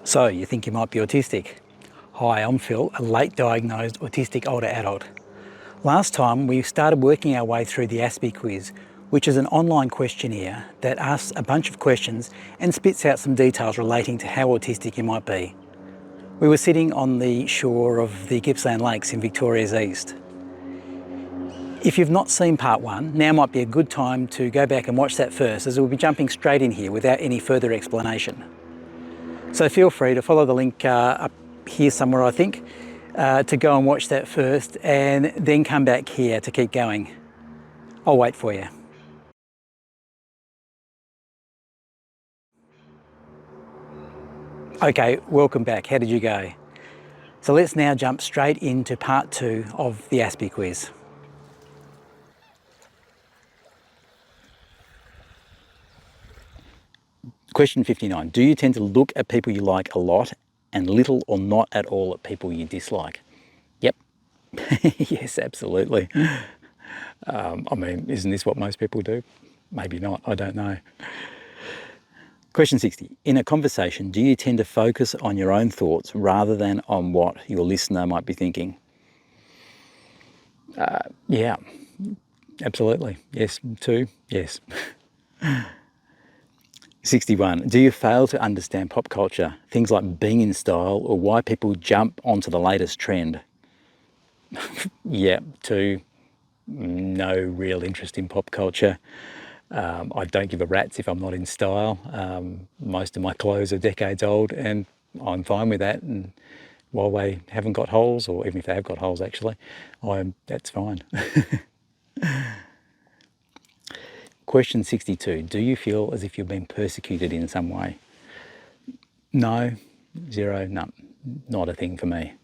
So, you think you might be autistic? Hi, I'm Phil, a late diagnosed autistic older adult. Last time we started working our way through the Aspie Quiz, which is an online questionnaire that asks a bunch of questions and spits out some details relating to how autistic you might be. We were sitting on the shore of the Gippsland Lakes in Victoria's east. If you've not seen part one, now might be a good time to go back and watch that first, as we'll be jumping straight in here without any further explanation. So feel free to follow the link up here somewhere, I think, to go and watch that first and then come back here to keep going. I'll wait for you. Okay, welcome back. How did you go? So let's now jump straight into part two of the Aspie Quiz. Question 59. Do you tend to look at people you like a lot and little or not at all at people you dislike? Yep. Yes, absolutely. I mean, isn't this what most people do? Maybe not, I don't know. Question 60. In a conversation, do you tend to focus on your own thoughts rather than on what your listener might be thinking? Yeah, absolutely. Yes, too. Yes. 61. Do you fail to understand pop culture, things like being in style or why people jump onto the latest trend? Yeah, too. No real interest in pop culture. I don't give a rat's if I'm not in style. Most of my clothes are decades old and I'm fine with that. And while they haven't got holes, or even if they have got holes actually, that's fine. Question 62. Do you feel as if you've been persecuted in some way? No, zero, no, not a thing for me.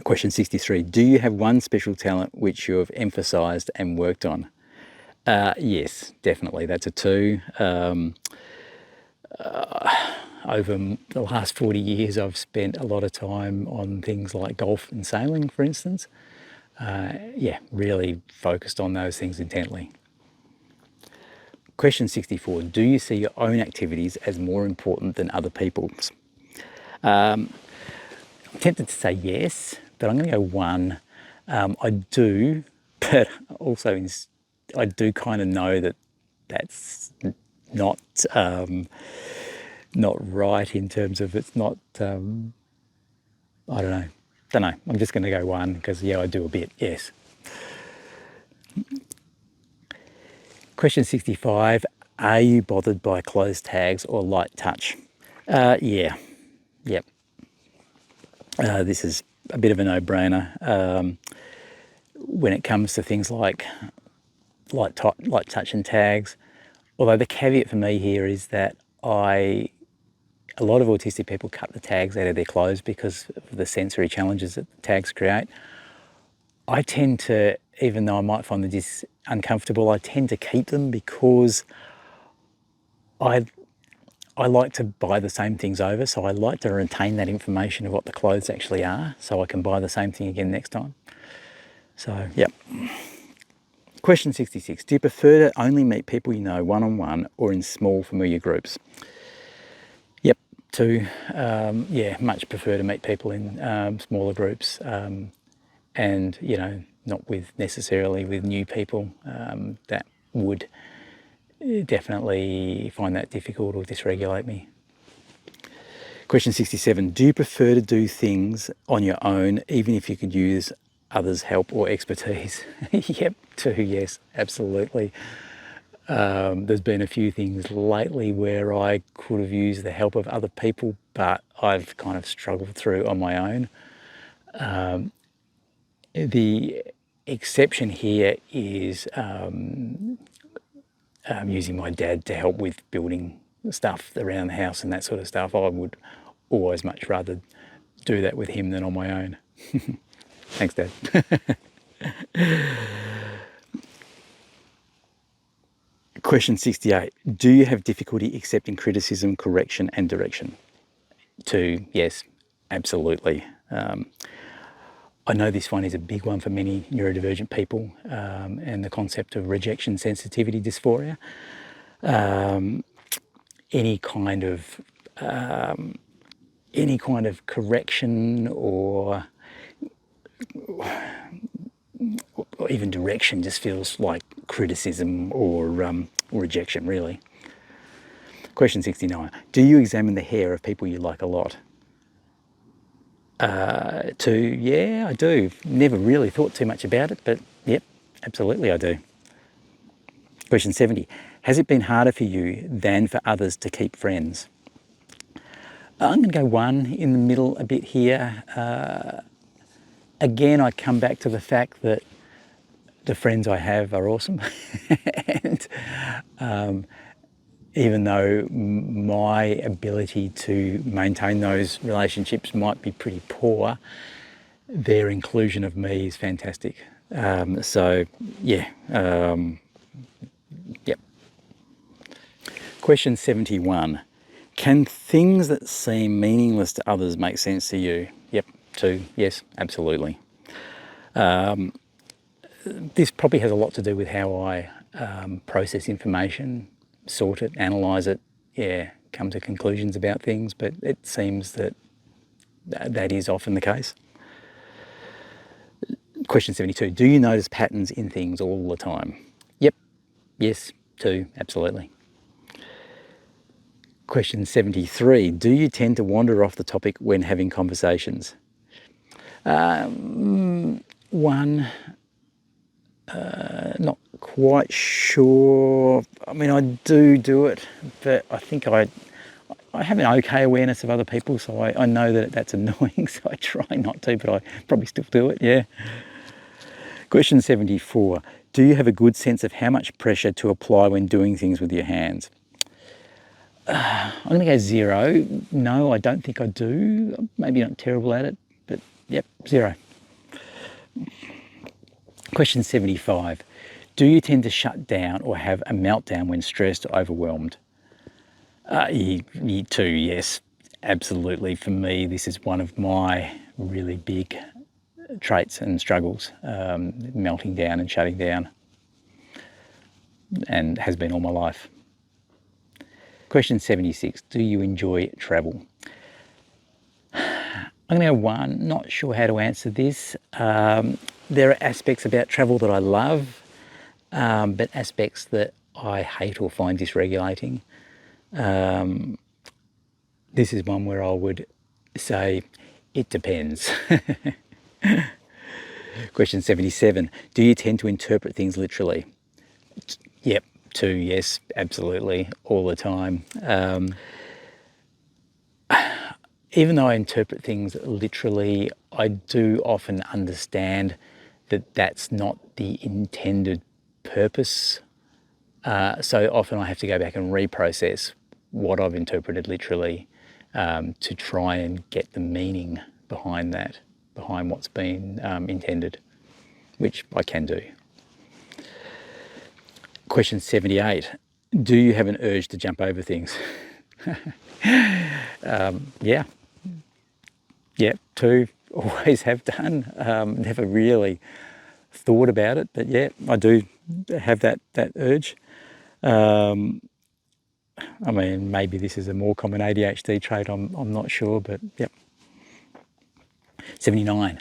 Question 63. Do you have one special talent which you have emphasised and worked on? Yes, definitely. That's a 2. Over the last 40 years, I've spent a lot of time on things like golf and sailing, for instance. Yeah, really focused on those things intently. Question 64. Do you see your own activities as more important than other people's? I'm tempted to say yes, but I'm going to go 1. I do, but also I do kind of know that that's not right in terms of it's not. I don't know. I'm just going to go 1 because yeah, I do a bit. Yes. Question 65. Are you bothered by closed tags or light touch? Yeah. Yep. This is a bit of a no-brainer. When it comes to things like light touch and tags, although the caveat for me here is that a lot of autistic people cut the tags out of their clothes because of the sensory challenges that the tags create. I tend to, even though I might find this uncomfortable, I tend to keep them because I like to buy the same things over, so I like to retain that information of what the clothes actually are, so I can buy the same thing again next time. So, yep. Question 66. Do you prefer to only meet people you know one-on-one or in small familiar groups? Yep, 2. Yeah, much prefer to meet people in smaller groups and, you know, not necessarily with new people. That would definitely find that difficult or dysregulate me. Question 67. Do you prefer to do things on your own, even if you could use others' help or expertise? Yep, 2. Yes, absolutely. There's been a few things lately where I could have used the help of other people, but I've kind of struggled through on my own. The exception here is using my dad to help with building stuff around the house and that sort of stuff. I would always much rather do that with him than on my own. Thanks, Dad. Question 68. Do you have difficulty accepting criticism, correction and direction? 2. Yes, absolutely. I know this one is a big one for many neurodivergent people, and the concept of rejection sensitivity dysphoria. Any kind of any kind of correction or even direction just feels like criticism or rejection, really. Question 69. Do you examine the hair of people you like a lot? 2, yeah, I do. Never really thought too much about it, but yep, absolutely I do. Question 70. Has it been harder for you than for others to keep friends? I'm going to go 1 in the middle a bit here. Again, I come back to the fact that the friends I have are awesome. And even though my ability to maintain those relationships might be pretty poor, their inclusion of me is fantastic. So, yeah, yep. Question 71. Can things that seem meaningless to others make sense to you? Yep, 2, yes, absolutely. This probably has a lot to do with how I process information, sort it, analyse it, yeah, come to conclusions about things, but it seems that that is often the case. Question 72, do you notice patterns in things all the time? Yep, yes, 2, absolutely. Question 73, do you tend to wander off the topic when having conversations? 1, not quite sure. I mean, I do it, but I think I have an okay awareness of other people, so I know that that's annoying, so I try not to, but I probably still do it, yeah. Question 74. Do you have a good sense of how much pressure to apply when doing things with your hands? I'm going to go 0. No, I don't think I do. Maybe not terrible at it, but yep, 0. Question 75. Do you tend to shut down or have a meltdown when stressed or overwhelmed? 2, yes, absolutely. For me, this is one of my really big traits and struggles, melting down and shutting down, and has been all my life. Question 76. Do you enjoy travel? I'm going to go 1. Not sure how to answer this. There are aspects about travel that I love, but aspects that I hate or find dysregulating. This is one where I would say it depends. Question 77. Do you tend to interpret things literally? Yep, 2, yes, absolutely, all the time. Even though I interpret things literally, I do often understand that that's not the intended purpose. So often I have to go back and reprocess what I've interpreted literally to try and get the meaning behind that, behind what's been intended, which I can do. Question 78. Do you have an urge to jump over things? Yeah. Yeah, 2, always have done. Never really thought about it, but yeah, I do have that urge. I mean, maybe this is a more common ADHD trait, I'm not sure, but yep. 79.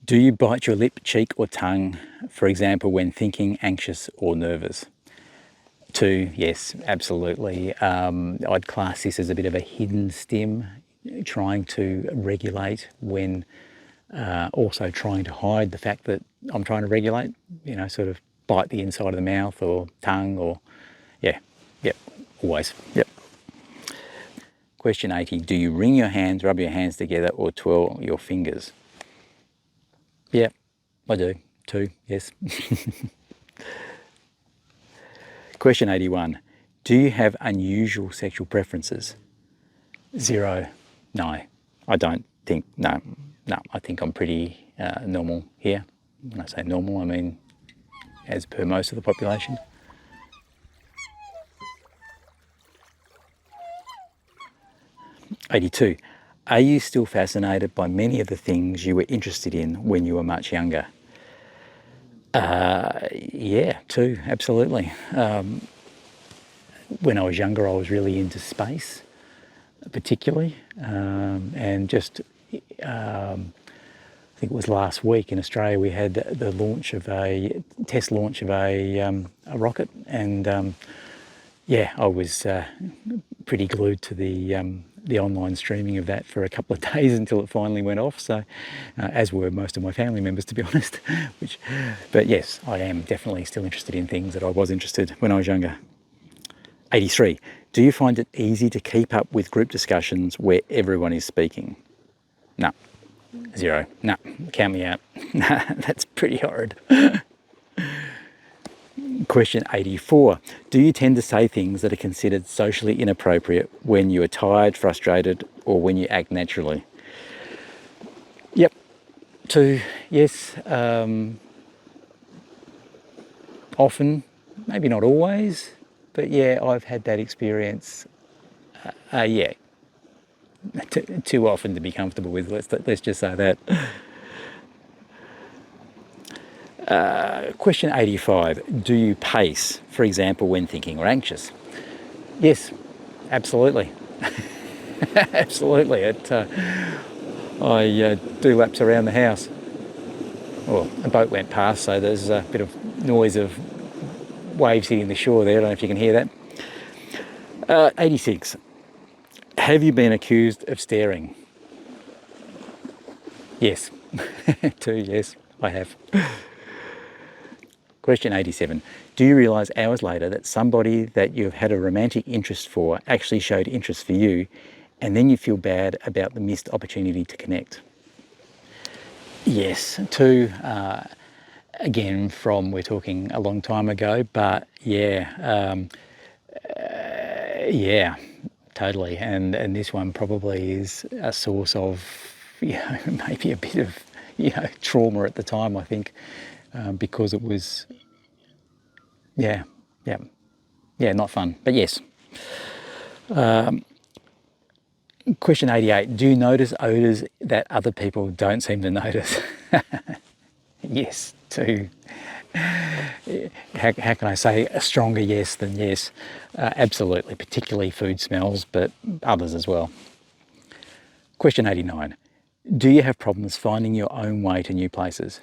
Do you bite your lip, cheek or tongue, for example, when thinking, anxious or nervous? 2, yes, absolutely. I'd class this as a bit of a hidden stim, trying to regulate when also trying to hide the fact that I'm trying to regulate, sort of bite the inside of the mouth or tongue or, yeah, yep, always, yep. Question 80, do you wring your hands, rub your hands together or twirl your fingers? Yeah, I do, 2, yes. Question 81, do you have unusual sexual preferences? 0, no, I don't think, no, I think I'm pretty normal here. When I say normal, I mean as per most of the population. '82. Are you still fascinated by many of the things you were interested in when you were much younger? Yeah, 2, absolutely. When I was younger, I was really into space. particularly, and just I think it was last week in Australia we had the launch of a test launch of a rocket, and yeah, I was pretty glued to the online streaming of that for a couple of days until it finally went off. So, as were most of my family members, to be honest. But yes, I am definitely still interested in things that I was interested when I was younger. 83. Do you find it easy to keep up with group discussions where everyone is speaking? No. 0. No. Count me out. That's pretty horrid. Question 84. Do you tend to say things that are considered socially inappropriate when you are tired, frustrated, or when you act naturally? Yep. 2. Yes. Often, maybe not always, but yeah, I've had that experience. Yeah. Too often to be comfortable with. Let's just say that. Question 85. Do you pace, for example, when thinking or anxious? Yes, absolutely. Absolutely. I do laps around the house. Well, a boat went past, so there's a bit of noise of waves hitting the shore there. I don't know if you can hear that. 86. Have you been accused of staring? Yes. 2, yes, I have. Question 87. Do you realise hours later that somebody that you've had a romantic interest for actually showed interest for you, and then you feel bad about the missed opportunity to connect? Yes. 2, again, we're talking a long time ago, but yeah, yeah, totally. And this one probably is a source of, maybe a bit of, trauma at the time, I think, because it was, yeah, not fun, but yes. Question 88, do you notice odours that other people don't seem to notice? Yes, 2. How can I say a stronger yes than yes? Absolutely, particularly food smells, but others as well. Question 89, do you have problems finding your own way to new places?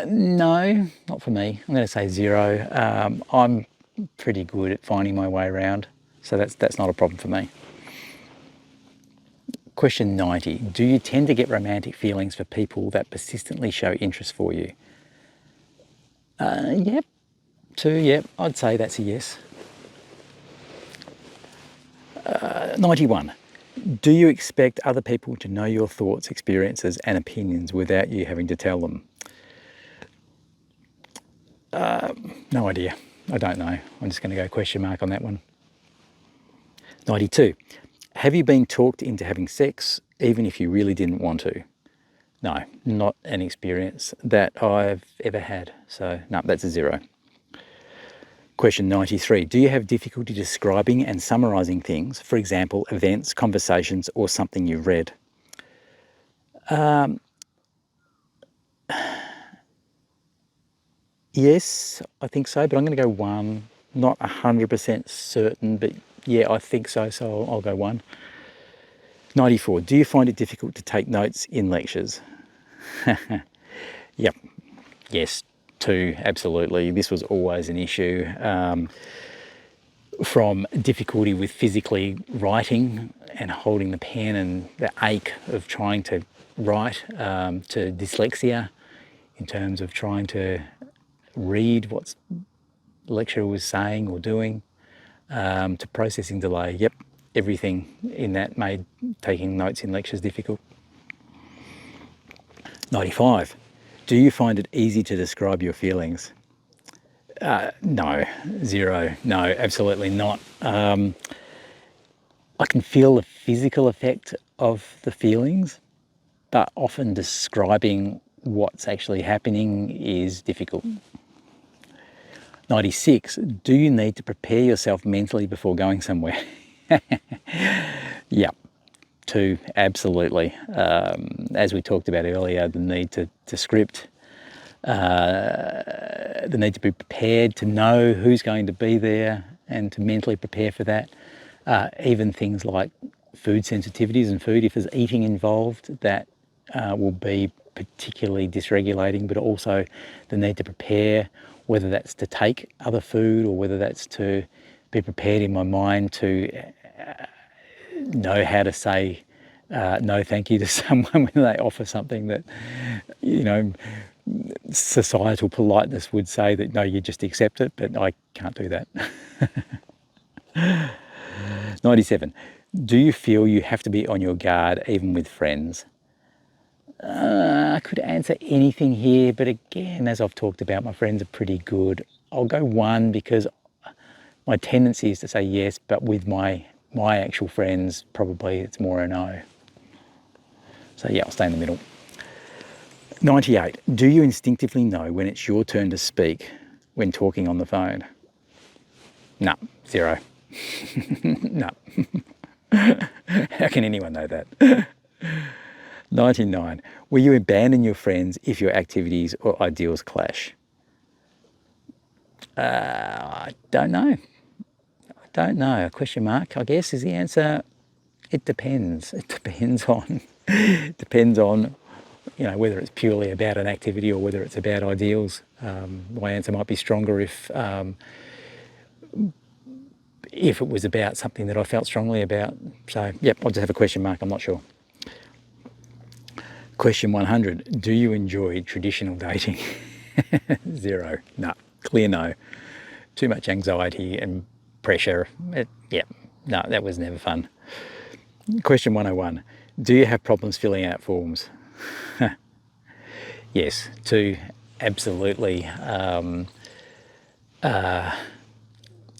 No, not for me. I'm going to say 0. I'm pretty good at finding my way around, so that's not a problem for me. Question 90. Do you tend to get romantic feelings for people that persistently show interest for you? Yep. 2, yep. I'd say that's a yes. 91. Do you expect other people to know your thoughts, experiences, and opinions without you having to tell them? No idea. I don't know. I'm just going to go question mark on that one. 92. Have you been talked into having sex even if you really didn't want to? No, not an experience that I've ever had. So no, that's a 0. Question 93. Do you have difficulty describing and summarising things, for example, events, conversations, or something you've read? Yes, I think so, but I'm going to go 1. Not 100% certain, but yeah, I think so, so I'll go 1. 94. Do you find it difficult to take notes in lectures? Yep. Yes, 2, absolutely. This was always an issue. From difficulty with physically writing and holding the pen and the ache of trying to write, to dyslexia in terms of trying to read what the lecturer was saying or doing, to processing delay. Yep, everything in that made taking notes in lectures difficult. 95. Do you find it easy to describe your feelings? No, 0. No, absolutely not. I can feel the physical effect of the feelings, but often describing what's actually happening is difficult. 96. Do you need to prepare yourself mentally before going somewhere? Yeah. 2, absolutely. As we talked about earlier, the need to script, the need to be prepared to know who's going to be there and to mentally prepare for that. Even things like food sensitivities and food, if there's eating involved, that will be particularly dysregulating, but also the need to prepare, whether that's to take other food or whether that's to be prepared in my mind to know how to say no thank you to someone when they offer something that, you know, societal politeness would say that no, you just accept it, but I can't do that. 97. Do you feel you have to be on your guard even with friends? I could answer anything here, but again, as I've talked about, my friends are pretty good. I'll go 1 because my tendency is to say yes, but with my actual friends, probably it's more a no. So yeah, I'll stay in the middle. 98. Do you instinctively know when it's your turn to speak when talking on the phone? No, 0. No. How can anyone know that? 99. Will you abandon your friends if your activities or ideals clash? I don't know. Question mark, I guess, is the answer. It depends. It depends on, you know, whether it's purely about an activity or whether it's about ideals. My answer might be stronger if it was about something that I felt strongly about. So, yep, I'll just have a question mark. I'm not sure. Question 100. Do you enjoy traditional dating? 0. No. Clear no. Too much anxiety and pressure. No, that was never fun. Question 101. Do you have problems filling out forms? Yes. 2. Absolutely.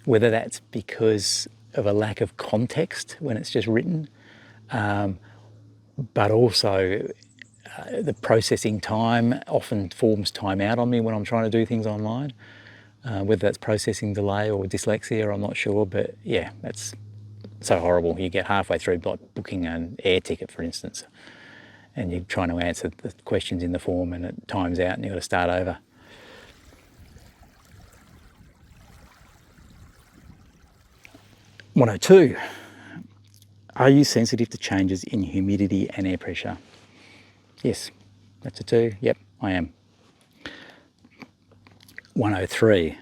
Whether that's because of a lack of context when it's just written, but also the processing time often forms time out on me when I'm trying to do things online. Whether that's processing delay or dyslexia, I'm not sure, but yeah, that's so horrible. You get halfway through like booking an air ticket, for instance, and you're trying to answer the questions in the form and it times out and you've got to start over. 102. Are you sensitive to changes in humidity and air pressure? Yes, that's a 2. Yep, I am. 103.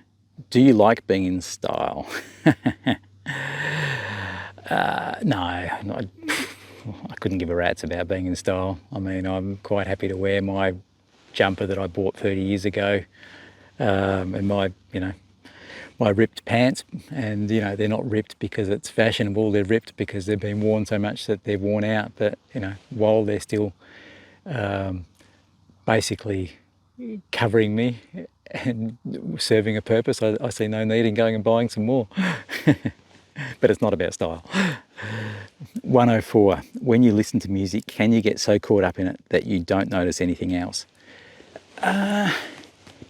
Do you like being in style? No, I couldn't give a rat's about being in style. I mean, I'm quite happy to wear my jumper that I bought 30 years ago, and my ripped pants, and they're not ripped because it's fashionable, they're ripped because they've been worn so much that they're worn out, but while they're still basically covering me and serving a purpose, I see no need in going and buying some more. But it's not about style. 104. When you listen to music, can you get so caught up in it that you don't notice anything else?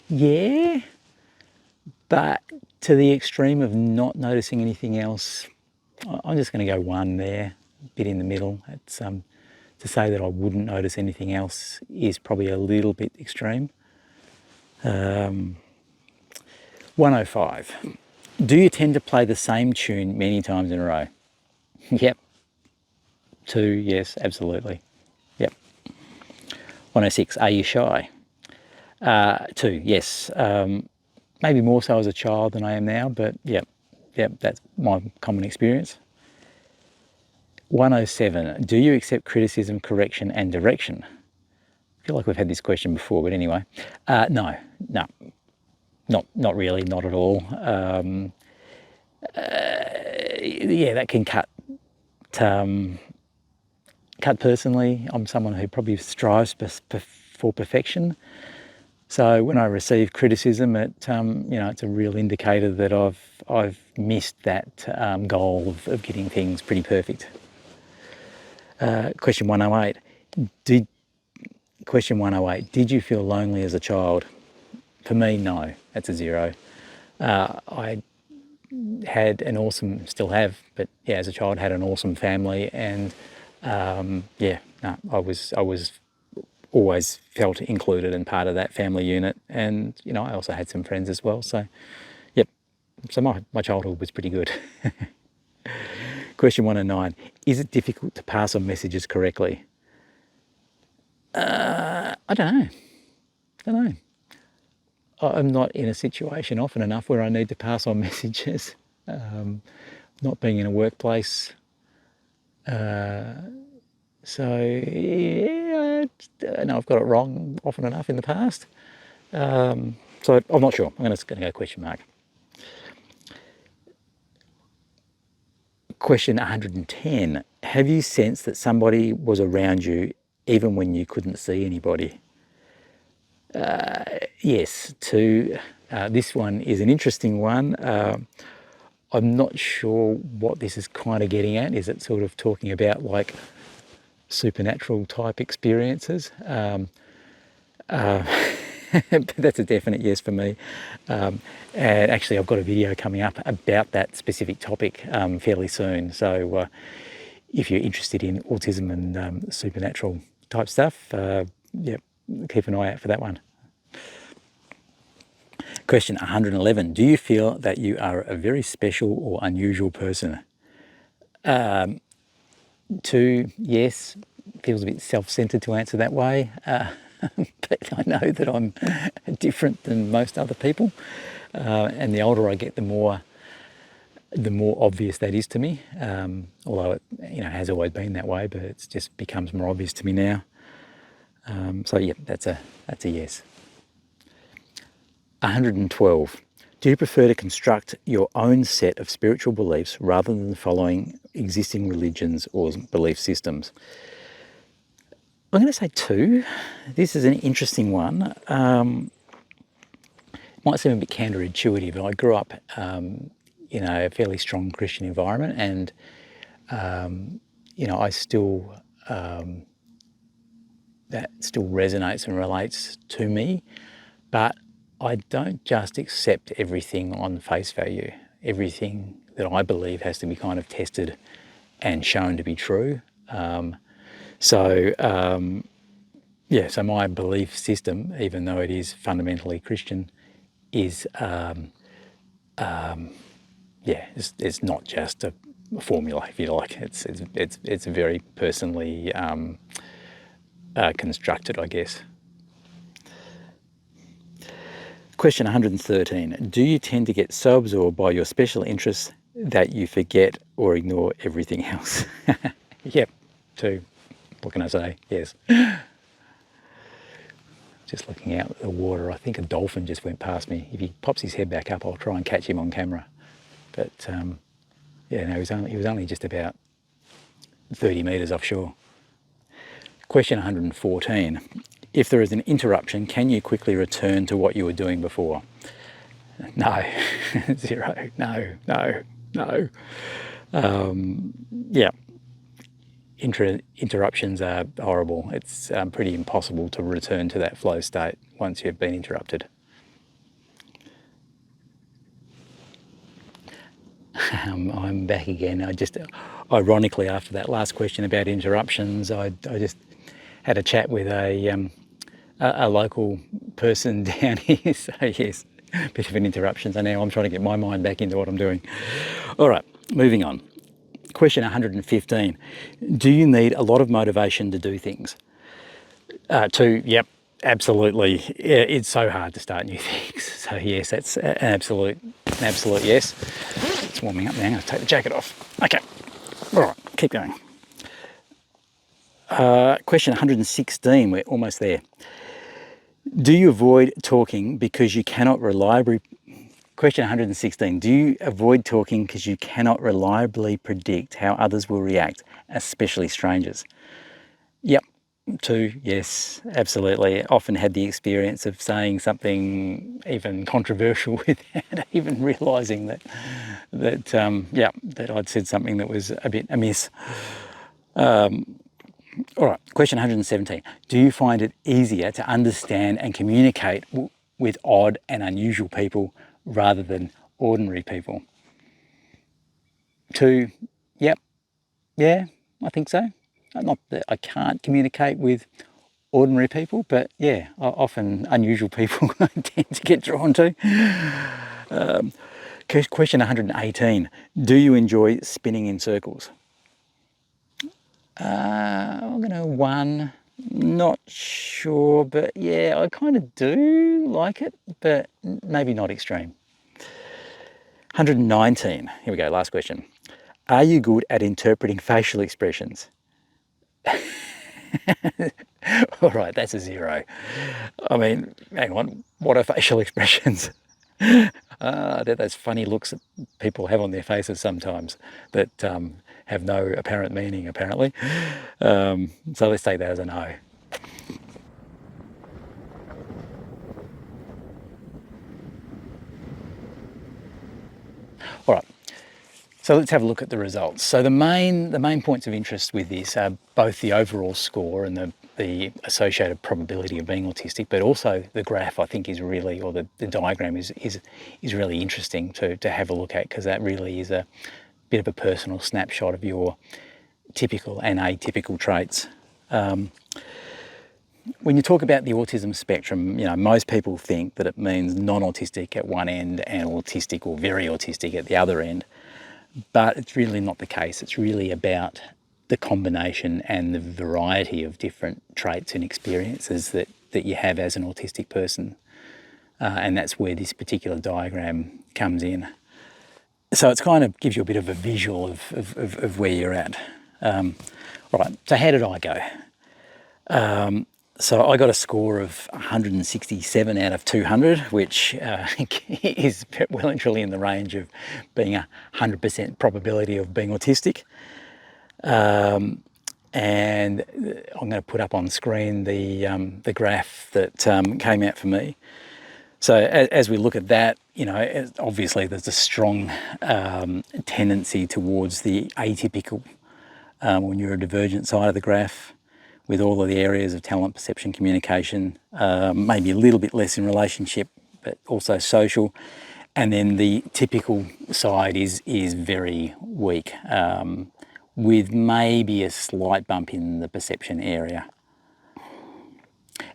Yeah, but to the extreme of not noticing anything else, I'm just going to go 1 there, a bit in the middle. It's to say that I wouldn't notice anything else is probably a little bit extreme. 105. Do you tend to play the same tune many times in a row? Yep. 2, yes, absolutely. Yep. 106. Are you shy? 2, yes. Maybe more so as a child than I am now, but yep, that's my common experience. 107. Do you accept criticism, correction, and direction? I feel like we've had this question before, but anyway. No, not really, not at all. Yeah, that can cut personally. I'm someone who probably strives for perfection. So when I receive criticism, it's a real indicator that I've missed that goal of getting things pretty perfect. Question 108. Did you feel lonely as a child? For me, no. That's a 0. I had an awesome, still have, but yeah, as a child had an awesome family, and I was always felt included and part of that family unit, and I also had some friends as well. So, yep. So my childhood was pretty good. Question 109. Is it difficult to pass on messages correctly? I don't know. I'm not in a situation often enough where I need to pass on messages. Not being in a workplace. So, yeah, I know I've got it wrong often enough in the past. So I'm not sure. I'm just going to go question mark. Question 110. Have you sensed that somebody was around you even when you couldn't see anybody? Yes. This one is an interesting one. I'm not sure what this is kind of getting at. Is it sort of talking about like supernatural type experiences? But that's a definite yes for me. And actually I've got a video coming up about that specific topic fairly soon. So if you're interested in autism and supernatural type stuff, yeah, keep an eye out for that one. Question 111. Do you feel that you are a very special or unusual person? Yes, feels a bit self-centered to answer that way. But I know that I'm different than most other people. And the older I get, the more obvious that is to me. Although it has always been that way, but it just becomes more obvious to me now. So yeah, that's a yes. 112. Do you prefer to construct your own set of spiritual beliefs rather than following existing religions or belief systems? I'm going to say 2. This is an interesting one. Might seem a bit counterintuitive, but I grew up in a fairly strong Christian environment, and I still that still resonates and relates to me, but I don't just accept everything on face value. Everything that I believe has to be kind of tested and shown to be true. So my belief system, even though it is fundamentally Christian, is it's not just a formula, if you like. It's very personally constructed, I guess. Question 113. Do you tend to get so absorbed by your special interests that you forget or ignore everything else? Yep, 2. What can I say? Yes. Just looking out at the water, I think a dolphin just went past me. If he pops his head back up, I'll try and catch him on camera. But he was only just about 30 metres offshore. Question 114. If there is an interruption, can you quickly return to what you were doing before? No. 0. No. Yeah. Interruptions are horrible. It's pretty impossible to return to that flow state once you've been interrupted. I'm back again. Ironically, after that last question about interruptions, I just had a chat with a local person down here. So yes, a bit of an interruption. So now I'm trying to get my mind back into what I'm doing. All right, moving on. Question 115. Do you need a lot of motivation to do things? 2, yep, absolutely. Yeah, it's so hard to start new things. So yes, that's an absolute yes. It's warming up now. I'm going to take the jacket off. Okay, all right, keep going. Question 116, we're almost there. Do you avoid talking because you cannot reliably... Question 116. Do you avoid talking because you cannot reliably predict how others will react, especially strangers? Yep. 2, yes, absolutely. Often had the experience of saying something even controversial without even realising that I'd said something that was a bit amiss. All right, question 117. Do you find it easier to understand and communicate with odd and unusual people rather than ordinary people? 2, yep, yeah, I think so. Not that I can't communicate with ordinary people, but yeah, often unusual people I tend to get drawn to. Question 118. Do you enjoy spinning in circles? I'm going to 1. Not sure, but yeah, I kind of do like it, but maybe not extreme. 119. Here we go, last question. Are you good at interpreting facial expressions? All right, that's a 0. I mean, hang on, what are facial expressions? They're those funny looks that people have on their faces sometimes that have no apparent meaning, apparently. So let's take that as a no. All right, so let's have a look at the results. So the main points of interest with this are both the overall score and the associated probability of being autistic, but also the graph I think is really, or the diagram is really interesting to have a look at, because that really is a bit of a personal snapshot of your typical and atypical traits. When you talk about the autism spectrum, most people think that it means non-autistic at one end and autistic or very autistic at the other end, but it's really not the case. It's really about the combination and the variety of different traits and experiences that you have as an autistic person, and that's where this particular diagram comes in. So it's kind of gives you a bit of a visual of where you're at. All right, so how did I go? So I got a score of 167 out of 200, which is well and truly in the range of being 100% probability of being autistic. And I'm going to put up on screen the graph that came out for me. So as we look at that, obviously there's a strong tendency towards the atypical or neurodivergent side of the graph, with all of the areas of talent, perception, communication, maybe a little bit less in relationship, but also social. And then the typical side is very weak, with maybe a slight bump in the perception area.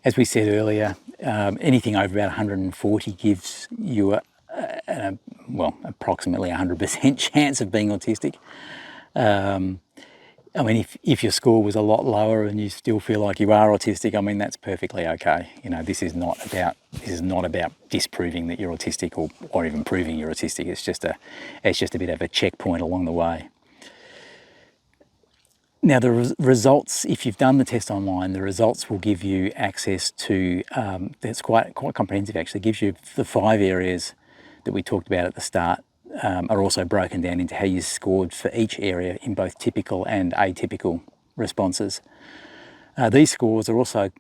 As we said earlier, anything over about 140 gives you approximately 100% chance of being autistic. I mean, if your score was a lot lower and you still feel like you are autistic, I mean, that's perfectly okay. This is not about disproving that you're autistic or even proving you're autistic. It's just a bit of a checkpoint along the way. Now, the results, if you've done the test online, the results will give you access to, that's quite comprehensive actually, gives you the 5 areas that we talked about at the start, are also broken down into how you scored for each area in both typical and atypical responses. These scores are also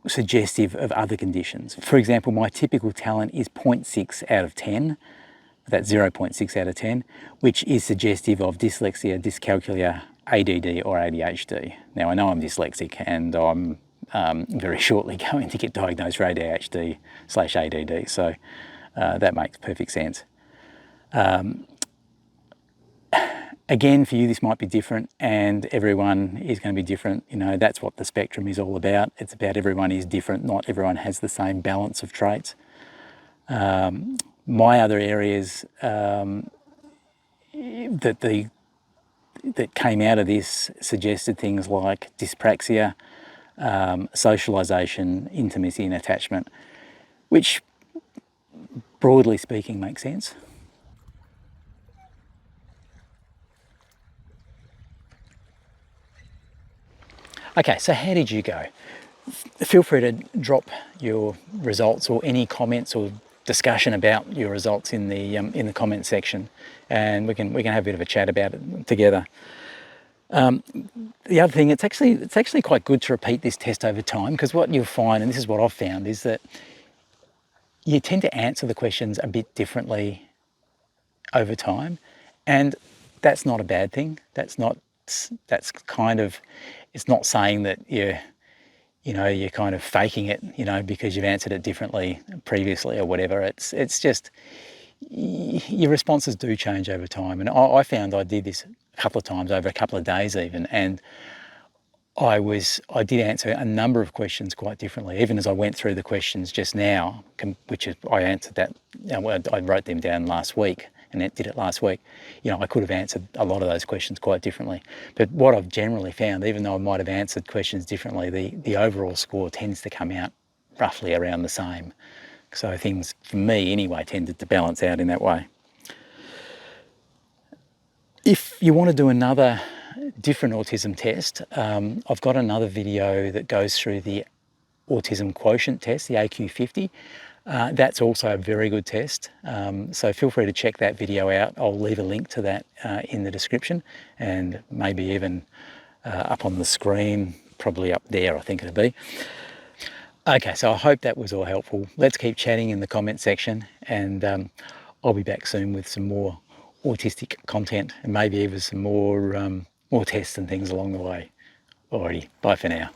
suggestive of other conditions. For example, my typical talent is 0.6 out of 10, that's 0.6 out of 10, which is suggestive of dyslexia, dyscalculia, ADD or ADHD. Now, I know I'm dyslexic and I'm very shortly going to get diagnosed for ADHD/ADD, so that makes perfect sense. Again, for you this might be different, and everyone is going to be different. That's what the spectrum is all about. It's about everyone is different, not everyone has the same balance of traits. My other areas that came out of this suggested things like dyspraxia, socialisation, intimacy and attachment, which broadly speaking makes sense. Okay, so how did you go? Feel free to drop your results or any comments or discussion about your results in the comment section, and we can have a bit of a chat about it together. The other thing, it's actually quite good to repeat this test over time, because what you'll find, and this is what I've found, is that you tend to answer the questions a bit differently over time, and that's not a bad thing. It's not saying that you're kind of faking it, because you've answered it differently previously or whatever. It's just your responses do change over time, and I found I did this a couple of times over a couple of days even, and I did answer a number of questions quite differently, even as I went through the questions just now, which I answered that. I wrote them down last week, Annette did it last week, you know, I could have answered a lot of those questions quite differently. But what I've generally found, even though I might have answered questions differently, the overall score tends to come out roughly around the same. So things, for me anyway, tended to balance out in that way. If you want to do another different autism test, I've got another video that goes through the autism quotient test, the AQ50. That's also a very good test, so feel free to check that video out. I'll leave a link to that in the description, and maybe even up on the screen, probably up there I think it'll be. Okay, so I hope that was all helpful. Let's keep chatting in the comment section, and I'll be back soon with some more autistic content, and maybe even some more tests and things along the way. Alrighty, bye for now.